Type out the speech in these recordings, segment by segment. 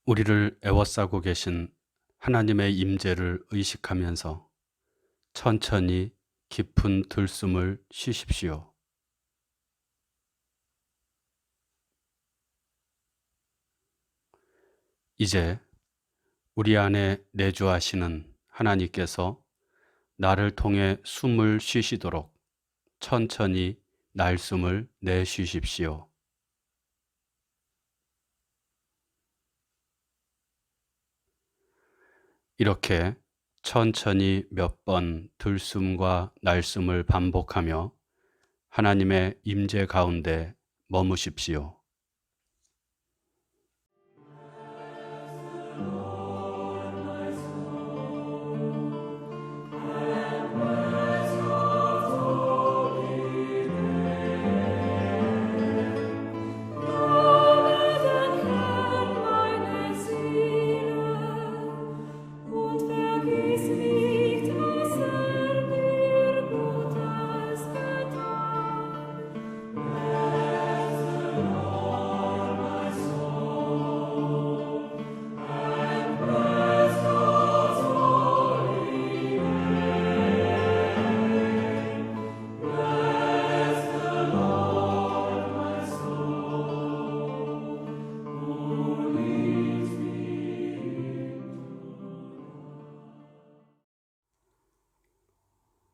우리를 에워싸고 계신 하나님의 임재를 의식하면서 천천히 깊은 들숨을 쉬십시오. 이제 우리 안에 내주하시는 하나님께서 나를 통해 숨을 쉬시도록 천천히 날숨을 내쉬십시오. 이렇게 천천히 몇 번 들숨과 날숨을 반복하며 하나님의 임재 가운데 머무십시오.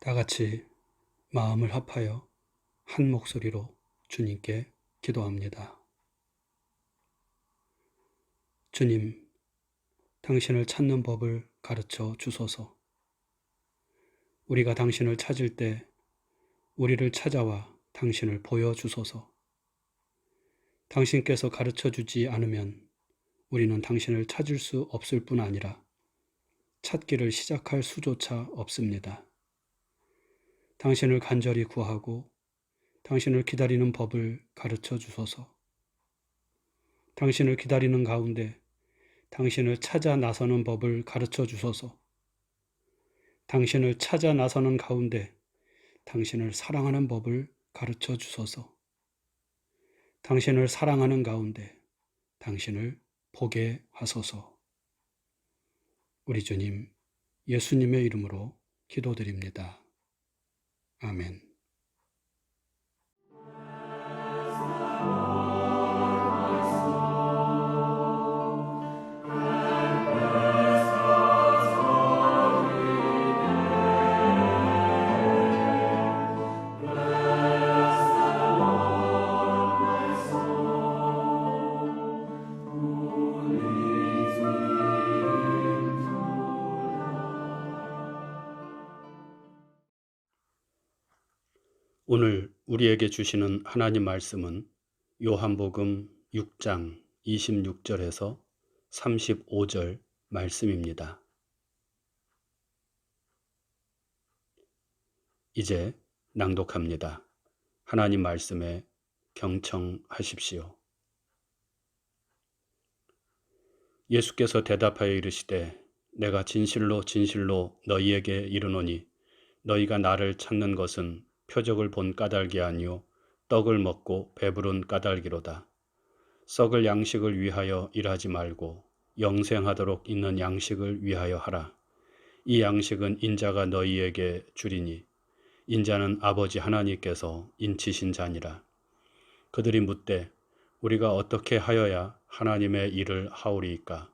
다 같이 마음을 합하여 한 목소리로 주님께 기도합니다. 주님, 당신을 찾는 법을 가르쳐 주소서. 우리가 당신을 찾을 때 우리를 찾아와 당신을 보여주소서. 당신께서 가르쳐 주지 않으면 우리는 당신을 찾을 수 없을 뿐 아니라 찾기를 시작할 수조차 없습니다. 당신을 간절히 구하고 당신을 기다리는 법을 가르쳐 주소서. 당신을 기다리는 가운데 당신을 찾아 나서는 법을 가르쳐 주소서. 당신을 찾아 나서는 가운데 당신을 사랑하는 법을 가르쳐 주소서. 당신을 사랑하는 가운데 당신을 보게 하소서. 우리 주님, 예수님의 이름으로 기도드립니다. 아멘. 오늘 우리에게 주시는 하나님 말씀은 요한복음 6장 26절에서 35절 말씀입니다. 이제 낭독합니다. 하나님 말씀에 경청하십시오. 예수께서 대답하여 이르시되 내가 진실로 진실로 너희에게 이르노니 너희가 나를 찾는 것은 표적을 본 까닭이 아니요 떡을 먹고 배부른 까닭이로다. 썩을 양식을 위하여 일하지 말고 영생하도록 있는 양식을 위하여 하라. 이 양식은 인자가 너희에게 주리니 인자는 아버지 하나님께서 인치신 자니라. 그들이 묻되 우리가 어떻게 하여야 하나님의 일을 하오리이까?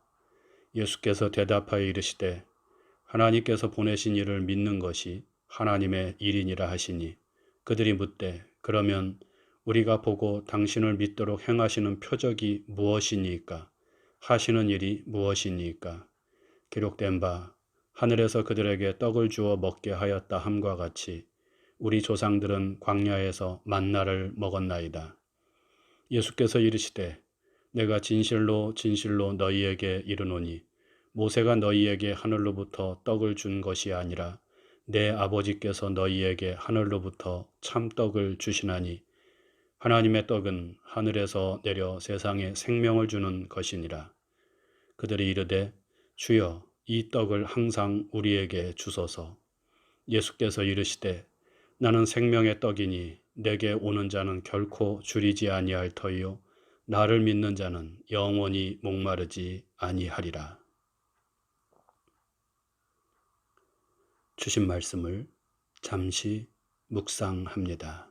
예수께서 대답하여 이르시되 하나님께서 보내신 이를 믿는 것이 하나님의 일이니라 하시니 그들이 묻되 그러면 우리가 보고 당신을 믿도록 행하시는 표적이 무엇이니까? 하시는 일이 무엇이니까? 기록된 바 하늘에서 그들에게 떡을 주어 먹게 하였다 함과 같이 우리 조상들은 광야에서 만나를 먹었나이다. 예수께서 이르시되 내가 진실로 진실로 너희에게 이르노니 모세가 너희에게 하늘로부터 떡을 준 것이 아니라 내 아버지께서 너희에게 하늘로부터 참떡을 주시나니 하나님의 떡은 하늘에서 내려 세상에 생명을 주는 것이니라. 그들이 이르되 주여 이 떡을 항상 우리에게 주소서. 예수께서 이르시되 나는 생명의 떡이니 내게 오는 자는 결코 줄이지 아니할 터이요 나를 믿는 자는 영원히 목마르지 아니하리라. 주신 말씀을 잠시 묵상합니다.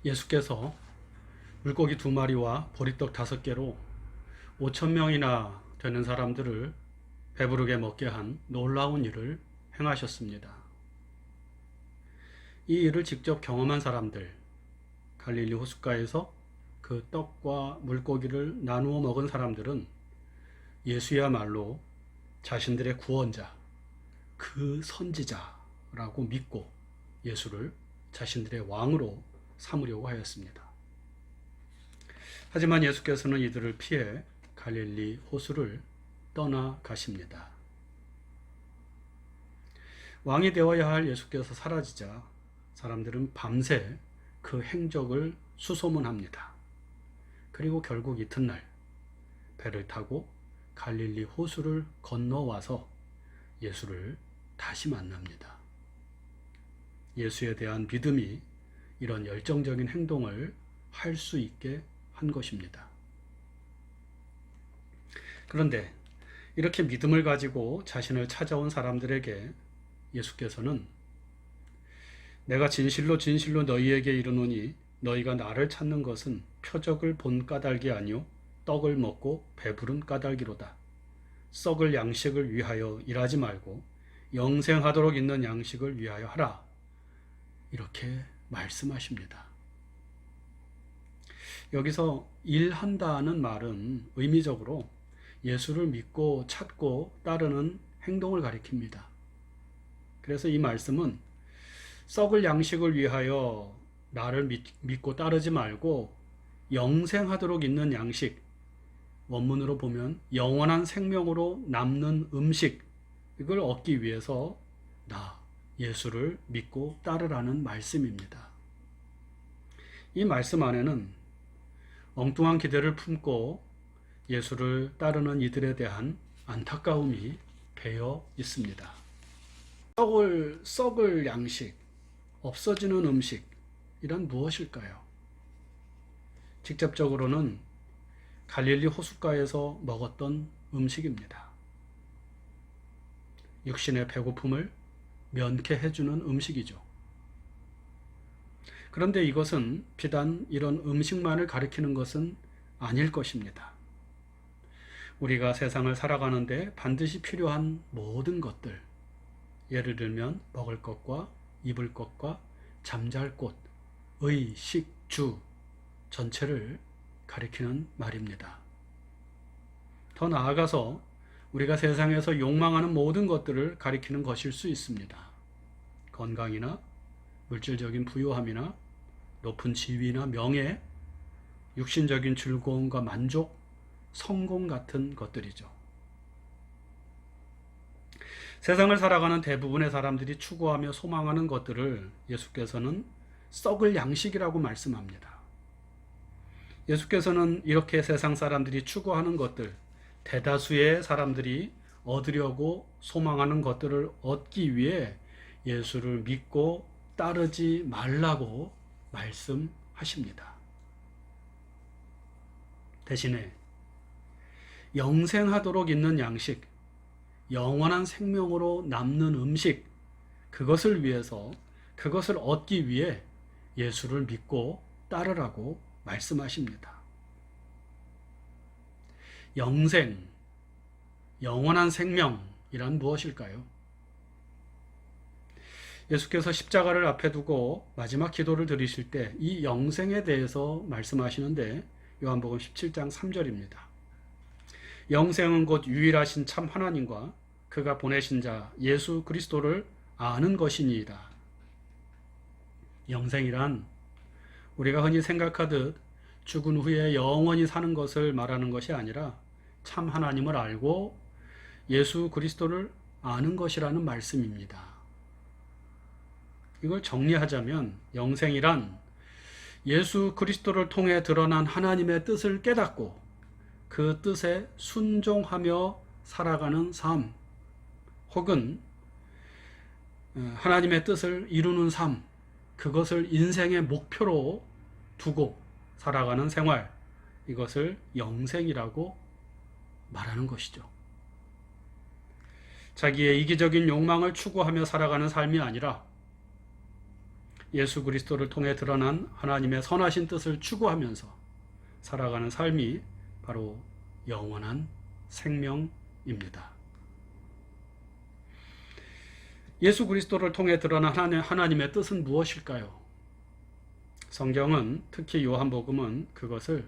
예수께서 물고기 2마리와 보리떡 5개로 5,000명이나 되는 사람들을 배부르게 먹게 한 놀라운 일을 행하셨습니다. 이 일을 직접 경험한 사람들, 갈릴리 호숫가에서 그 떡과 물고기를 나누어 먹은 사람들은 예수야말로 자신들의 구원자, 그 선지자라고 믿고 예수를 자신들의 왕으로 삼으려고 하였습니다. 하지만 예수께서는 이들을 피해 갈릴리 호수를 떠나가십니다. 왕이 되어야 할 예수께서 사라지자 사람들은 밤새 그 행적을 수소문합니다. 그리고 결국 이튿날 배를 타고 갈릴리 호수를 건너와서 예수를 다시 만납니다. 예수에 대한 믿음이 이런 열정적인 행동을 할 수 있게 한 것입니다. 그런데 이렇게 믿음을 가지고 자신을 찾아온 사람들에게 예수께서는 내가 진실로 진실로 너희에게 이르노니 너희가 나를 찾는 것은 표적을 본 까닭이 아니요 떡을 먹고 배부른 까닭이로다. 썩을 양식을 위하여 일하지 말고 영생하도록 있는 양식을 위하여 하라. 이렇게 말씀하십니다. 여기서 일한다는 말은 의미적으로 예수를 믿고 찾고 따르는 행동을 가리킵니다. 그래서 이 말씀은 썩을 양식을 위하여 나를 믿고 따르지 말고 영생하도록 있는 양식, 원문으로 보면 영원한 생명으로 남는 음식, 이걸 얻기 위해서 예수를 믿고 따르라는 말씀입니다. 이 말씀 안에는 엉뚱한 기대를 품고 예수를 따르는 이들에 대한 안타까움이 배어 있습니다. 썩을 양식, 없어지는 음식, 이란 무엇일까요? 직접적으로는 갈릴리 호숫가에서 먹었던 음식입니다. 육신의 배고픔을 면케해주는 음식이죠. 그런데 이것은 비단 이런 음식만을 가리키는 것은 아닐 것입니다. 우리가 세상을 살아가는데 반드시 필요한 모든 것들, 예를 들면 먹을 것과 입을 것과 잠잘 곳, 의, 식, 주 전체를 가리키는 말입니다. 더 나아가서 우리가 세상에서 욕망하는 모든 것들을 가리키는 것일 수 있습니다. 건강이나 물질적인 부유함이나 높은 지위나 명예, 육신적인 즐거움과 만족, 성공 같은 것들이죠. 세상을 살아가는 대부분의 사람들이 추구하며 소망하는 것들을 예수께서는 썩을 양식이라고 말씀합니다. 예수께서는 이렇게 세상 사람들이 추구하는 것들, 대다수의 사람들이 얻으려고 소망하는 것들을 얻기 위해 예수를 믿고 따르지 말라고 말씀하십니다. 대신에 영생하도록 있는 양식, 영원한 생명으로 남는 음식, 그것을 위해서, 그것을 얻기 위해 예수를 믿고 따르라고 말씀하십니다. 영생, 영원한 생명이란 무엇일까요? 예수께서 십자가를 앞에 두고 마지막 기도를 드리실 때 이 영생에 대해서 말씀하시는데 요한복음 17장 3절입니다. 영생은 곧 유일하신 참 하나님과 그가 보내신 자 예수 그리스도를 아는 것이니이다. 영생이란 우리가 흔히 생각하듯 죽은 후에 영원히 사는 것을 말하는 것이 아니라 참 하나님을 알고 예수 그리스도를 아는 것이라는 말씀입니다. 이걸 정리하자면 영생이란 예수 그리스도를 통해 드러난 하나님의 뜻을 깨닫고 그 뜻에 순종하며 살아가는 삶, 혹은 하나님의 뜻을 이루는 삶, 그것을 인생의 목표로 두고 살아가는 생활, 이것을 영생이라고 말하는 것이죠. 자기의 이기적인 욕망을 추구하며 살아가는 삶이 아니라 예수 그리스도를 통해 드러난 하나님의 선하신 뜻을 추구하면서 살아가는 삶이 바로 영원한 생명입니다. 예수 그리스도를 통해 드러난 하나님의 뜻은 무엇일까요? 성경은, 특히 요한복음은 그것을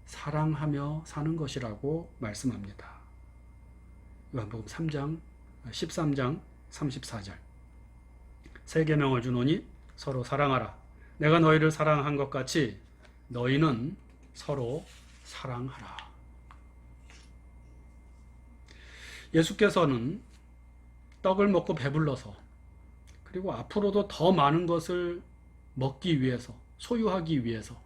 사랑하며 사는 것이라고 말씀합니다. 요한복음 13장 34절. 새 계명을 주노니 서로 사랑하라. 내가 너희를 사랑한 것 같이 너희는 서로 사랑하라. 예수께서는 떡을 먹고 배불러서, 그리고 앞으로도 더 많은 것을 먹기 위해서, 소유하기 위해서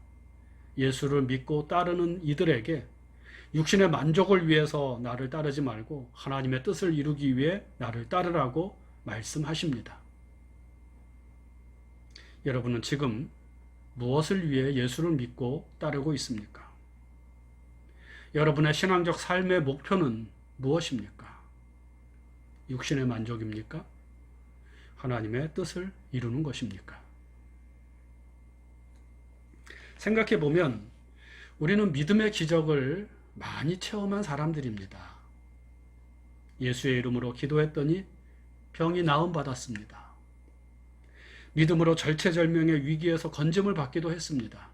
예수를 믿고 따르는 이들에게 육신의 만족을 위해서 나를 따르지 말고 하나님의 뜻을 이루기 위해 나를 따르라고 말씀하십니다. 여러분은 지금 무엇을 위해 예수를 믿고 따르고 있습니까? 여러분의 신앙적 삶의 목표는 무엇입니까? 육신의 만족입니까? 하나님의 뜻을 이루는 것입니까? 생각해 보면 우리는 믿음의 기적을 많이 체험한 사람들입니다. 예수의 이름으로 기도했더니 병이 나음받았습니다. 믿음으로 절체절명의 위기에서 건짐을 받기도 했습니다.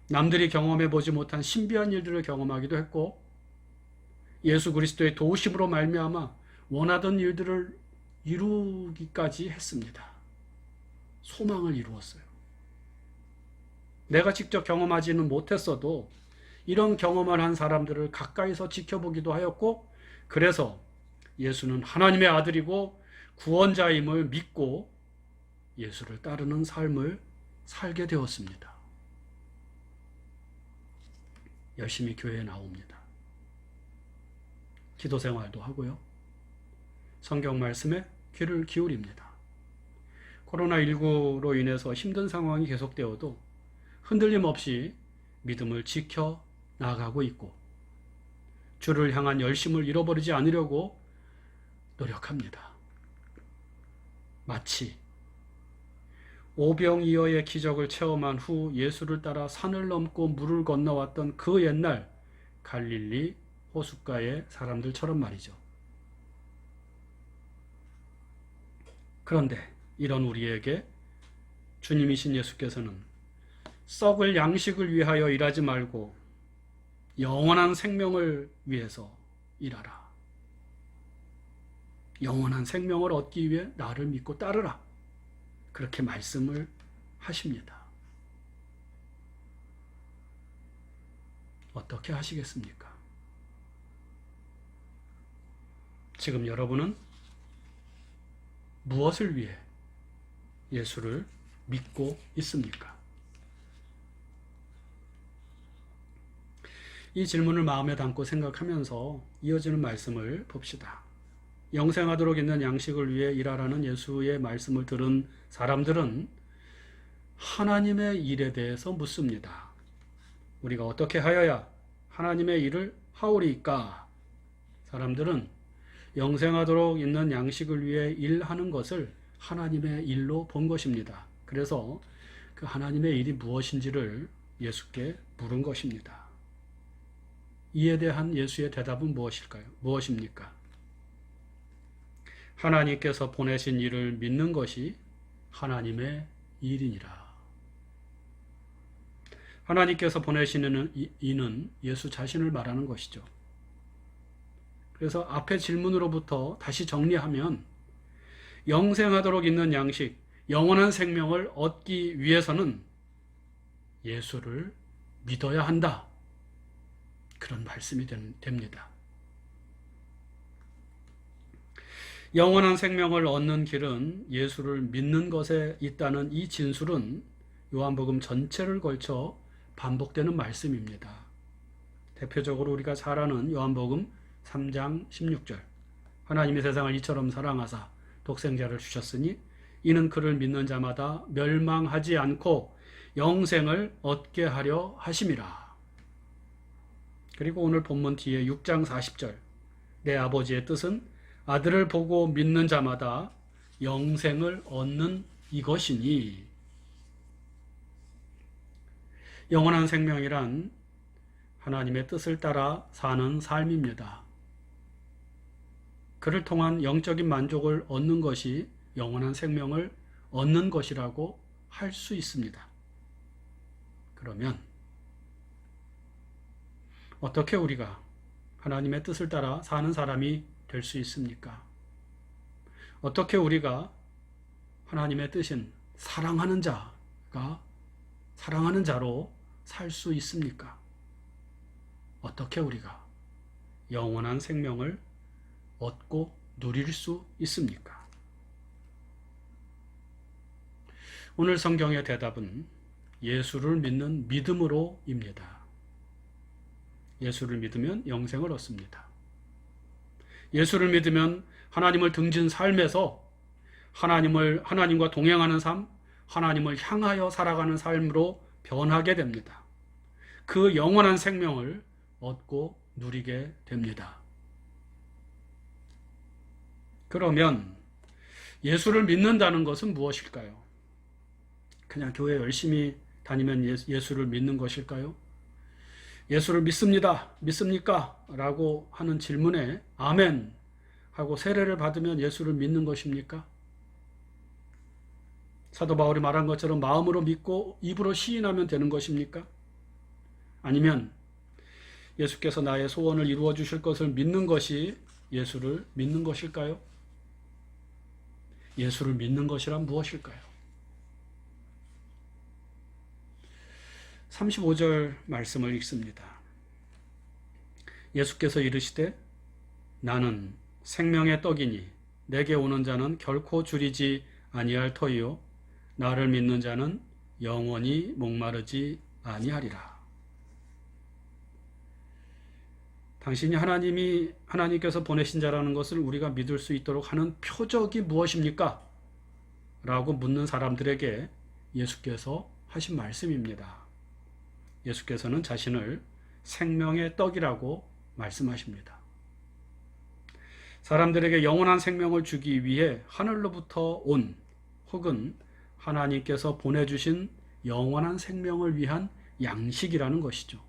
남들이 경험해 보지 못한 신비한 일들을 경험하기도 했고, 예수 그리스도의 도우심으로 말미암아 원하던 일들을 이루기까지 했습니다. 소망을 이루었어요. 내가 직접 경험하지는 못했어도 이런 경험을 한 사람들을 가까이서 지켜보기도 하였고, 그래서 예수는 하나님의 아들이고 구원자임을 믿고 예수를 따르는 삶을 살게 되었습니다. 열심히 교회에 나옵니다. 기도 생활도 하고요. 성경 말씀에 귀를 기울입니다. 코로나19로 인해서 힘든 상황이 계속되어도 흔들림 없이 믿음을 지켜 나가고 있고, 주를 향한 열심을 잃어버리지 않으려고 노력합니다. 마치 오병이어의 기적을 체험한 후 예수를 따라 산을 넘고 물을 건너왔던 그 옛날 갈릴리 호숫가의 사람들처럼 말이죠. 그런데 이런 우리에게 주님이신 예수께서는 썩을 양식을 위하여 일하지 말고 영원한 생명을 위해서 일하라. 영원한 생명을 얻기 위해 나를 믿고 따르라. 그렇게 말씀을 하십니다. 어떻게 하시겠습니까? 지금 여러분은 무엇을 위해 예수를 믿고 있습니까? 이 질문을 마음에 담고 생각하면서 이어지는 말씀을 봅시다. 영생하도록 있는 양식을 위해 일하라는 예수의 말씀을 들은 사람들은 하나님의 일에 대해서 묻습니다. 우리가 어떻게 하여야 하나님의 일을 하오리까? 사람들은 영생하도록 있는 양식을 위해 일하는 것을 하나님의 일로 본 것입니다. 그래서 그 하나님의 일이 무엇인지를 예수께 물은 것입니다. 이에 대한 예수의 대답은 무엇일까요? 무엇입니까? 하나님께서 보내신 이를 믿는 것이 하나님의 일이니라. 하나님께서 보내시는 이는 예수 자신을 말하는 것이죠. 그래서 앞의 질문으로부터 다시 정리하면 영생하도록 있는 양식, 영원한 생명을 얻기 위해서는 예수를 믿어야 한다. 그런 말씀이 됩니다. 영원한 생명을 얻는 길은 예수를 믿는 것에 있다는 이 진술은 요한복음 전체를 걸쳐 반복되는 말씀입니다. 대표적으로 우리가 잘 아는 요한복음 3장 16절. 하나님이 세상을 이처럼 사랑하사 독생자를 주셨으니 이는 그를 믿는 자마다 멸망하지 않고 영생을 얻게 하려 하심이라. 그리고 오늘 본문 뒤에 6장 40절. 내 아버지의 뜻은 아들을 보고 믿는 자마다 영생을 얻는 이것이니. 영원한 생명이란 하나님의 뜻을 따라 사는 삶입니다. 그를 통한 영적인 만족을 얻는 것이 영원한 생명을 얻는 것이라고 할 수 있습니다. 그러면 어떻게 우리가 하나님의 뜻을 따라 사는 사람이 될 수 있습니까? 어떻게 우리가 하나님의 뜻인 사랑하는 자로 살 수 있습니까? 어떻게 우리가 영원한 생명을 얻고 누릴 수 있습니까? 오늘 성경의 대답은 예수를 믿는 믿음으로입니다. 예수를 믿으면 영생을 얻습니다. 예수를 믿으면 하나님을 등진 삶에서 하나님과 동행하는 삶, 하나님을 향하여 살아가는 삶으로 변하게 됩니다. 그 영원한 생명을 얻고 누리게 됩니다. 그러면 예수를 믿는다는 것은 무엇일까요? 그냥 교회 열심히 다니면 예수를 믿는 것일까요? 예수를 믿습니까? 라고 하는 질문에 아멘 하고 세례를 받으면 예수를 믿는 것입니까? 사도 바울이 말한 것처럼 마음으로 믿고 입으로 시인하면 되는 것입니까? 아니면 예수께서 나의 소원을 이루어 주실 것을 믿는 것이 예수를 믿는 것일까요? 예수를 믿는 것이란 무엇일까요? 35절 말씀을 읽습니다. 예수께서 이르시되 나는 생명의 떡이니 내게 오는 자는 결코 줄이지 아니할 터이요 나를 믿는 자는 영원히 목마르지 아니하리라. 당신이 하나님께서 보내신 자라는 것을 우리가 믿을 수 있도록 하는 표적이 무엇입니까? 라고 묻는 사람들에게 예수께서 하신 말씀입니다. 예수께서는 자신을 생명의 떡이라고 말씀하십니다. 사람들에게 영원한 생명을 주기 위해 하늘로부터 온 혹은 하나님께서 보내주신 영원한 생명을 위한 양식이라는 것이죠.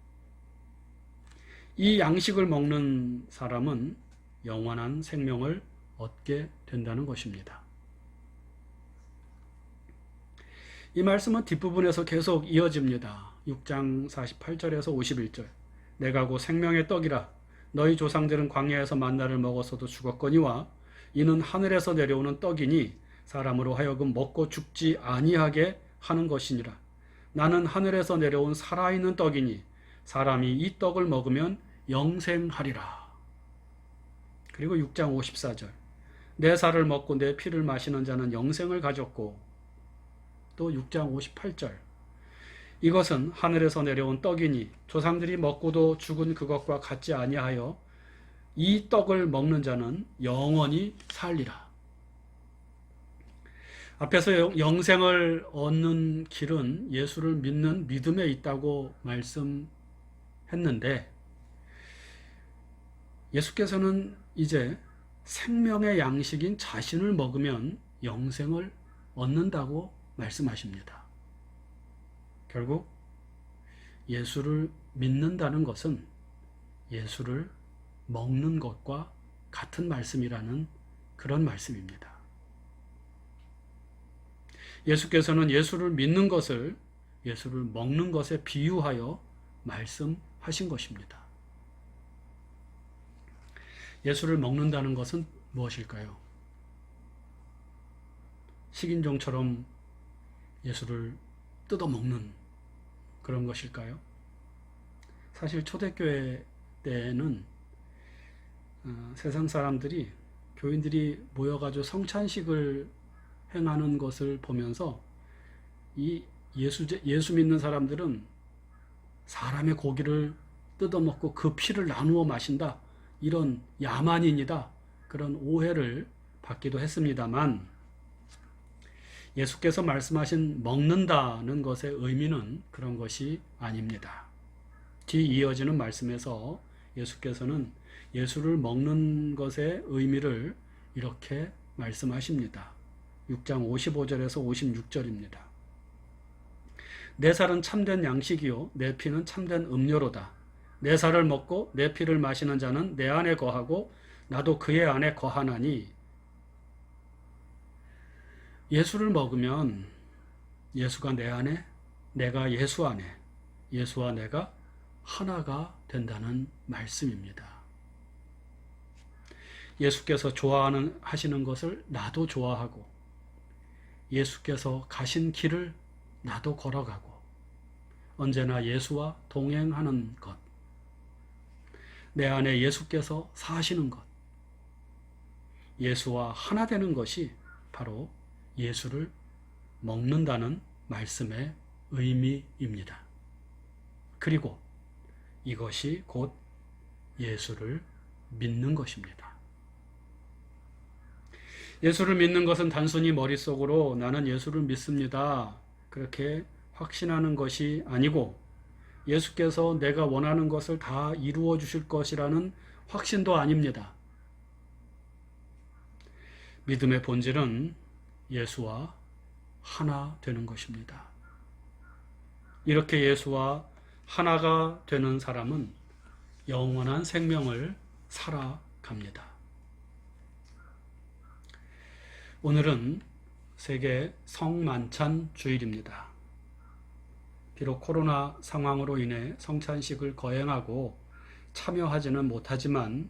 이 양식을 먹는 사람은 영원한 생명을 얻게 된다는 것입니다. 이 말씀은 뒷부분에서 계속 이어집니다. 6장 48절에서 51절. 내가 곧 생명의 떡이라 너희 조상들은 광야에서 만나를 먹었어도 죽었거니와 이는 하늘에서 내려오는 떡이니 사람으로 하여금 먹고 죽지 아니하게 하는 것이니라. 나는 하늘에서 내려온 살아있는 떡이니 사람이 이 떡을 먹으면 영생하리라. 그리고 6장 54절. 내 살을 먹고 내 피를 마시는 자는 영생을 가졌고 또 6장 58절. 이것은 하늘에서 내려온 떡이니 조상들이 먹고도 죽은 그것과 같지 아니하여 이 떡을 먹는 자는 영원히 살리라. 앞에서 영생을 얻는 길은 예수를 믿는 믿음에 있다고 말씀했는데 예수께서는 이제 생명의 양식인 자신을 먹으면 영생을 얻는다고 말씀하십니다. 결국 예수를 믿는다는 것은 예수를 먹는 것과 같은 말씀이라는 그런 말씀입니다. 예수께서는 예수를 믿는 것을 예수를 먹는 것에 비유하여 말씀하신 것입니다. 예수를 먹는다는 것은 무엇일까요? 식인종처럼 예수를 뜯어먹는 그런 것일까요? 사실 초대교회 때에는 세상 사람들이 교인들이 모여가지고 성찬식을 행하는 것을 보면서 이 예수 믿는 사람들은 사람의 고기를 뜯어먹고 그 피를 나누어 마신다, 이런 야만인이다, 그런 오해를 받기도 했습니다만, 예수께서 말씀하신 먹는다는 것의 의미는 그런 것이 아닙니다. 뒤 이어지는 말씀에서 예수께서는 예수를 먹는 것의 의미를 이렇게 말씀하십니다. 6장 55절에서 56절입니다. 내 살은 참된 양식이요 내 피는 참된 음료로다. 내 살을 먹고 내 피를 마시는 자는 내 안에 거하고 나도 그의 안에 거하나니, 예수를 먹으면 예수가 내 안에, 내가 예수 안에, 예수와 내가 하나가 된다는 말씀입니다. 예수께서 하시는 것을 나도 좋아하고, 예수께서 가신 길을 나도 걸어가고, 언제나 예수와 동행하는 것, 내 안에 예수께서 사시는 것, 예수와 하나 되는 것이 바로 예수를 먹는다는 말씀의 의미입니다. 그리고 이것이 곧 예수를 믿는 것입니다. 예수를 믿는 것은 단순히 머릿속으로 나는 예수를 믿습니다, 그렇게 확신하는 것이 아니고, 예수께서 내가 원하는 것을 다 이루어 주실 것이라는 확신도 아닙니다. 믿음의 본질은 예수와 하나 되는 것입니다. 이렇게 예수와 하나가 되는 사람은 영원한 생명을 살아갑니다. 오늘은 세계 성만찬 주일입니다. 비록 코로나 상황으로 인해 성찬식을 거행하고 참여하지는 못하지만,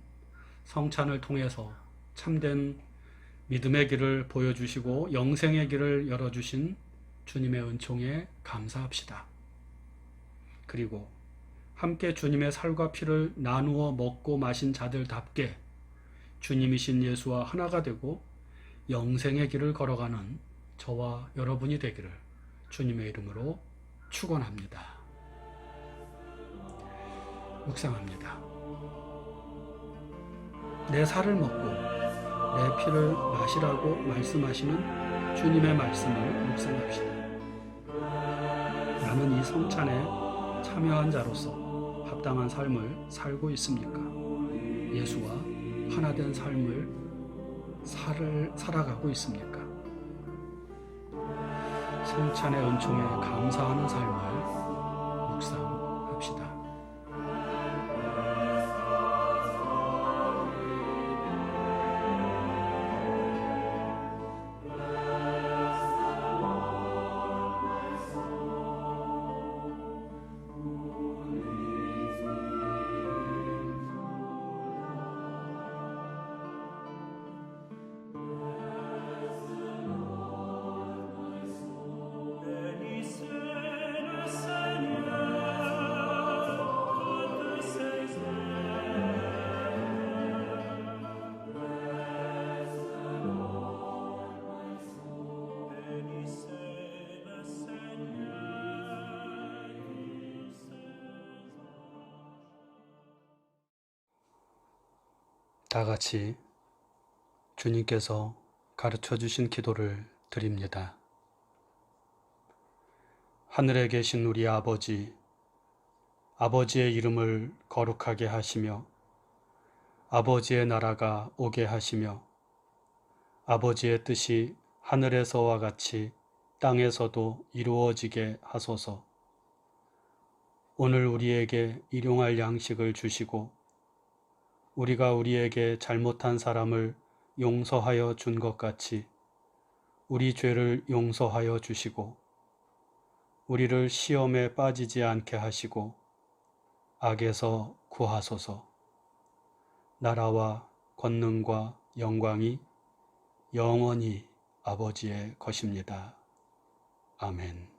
성찬을 통해서 참된 믿음의 길을 보여주시고 영생의 길을 열어주신 주님의 은총에 감사합시다. 그리고 함께 주님의 살과 피를 나누어 먹고 마신 자들답게 주님이신 예수와 하나가 되고 영생의 길을 걸어가는 저와 여러분이 되기를 주님의 이름으로 축원합니다. 묵상합니다. 내 살을 먹고 내 피를 마시라고 말씀하시는 주님의 말씀을 묵상합시다. 나는 이 성찬에 참여한 자로서 합당한 삶을 살고 있습니까? 예수와 하나된 삶을 살아가고 있습니까? 성찬의 은총에 감사하는 삶을 묵상합시다. 다 같이 주님께서 가르쳐 주신 기도를 드립니다. 하늘에 계신 우리 아버지, 아버지의 이름을 거룩하게 하시며 아버지의 나라가 오게 하시며 아버지의 뜻이 하늘에서와 같이 땅에서도 이루어지게 하소서. 오늘 우리에게 일용할 양식을 주시고 우리가 우리에게 잘못한 사람을 용서하여 준 것 같이 우리 죄를 용서하여 주시고 우리를 시험에 빠지지 않게 하시고 악에서 구하소서. 나라와 권능과 영광이 영원히 아버지의 것입니다. 아멘.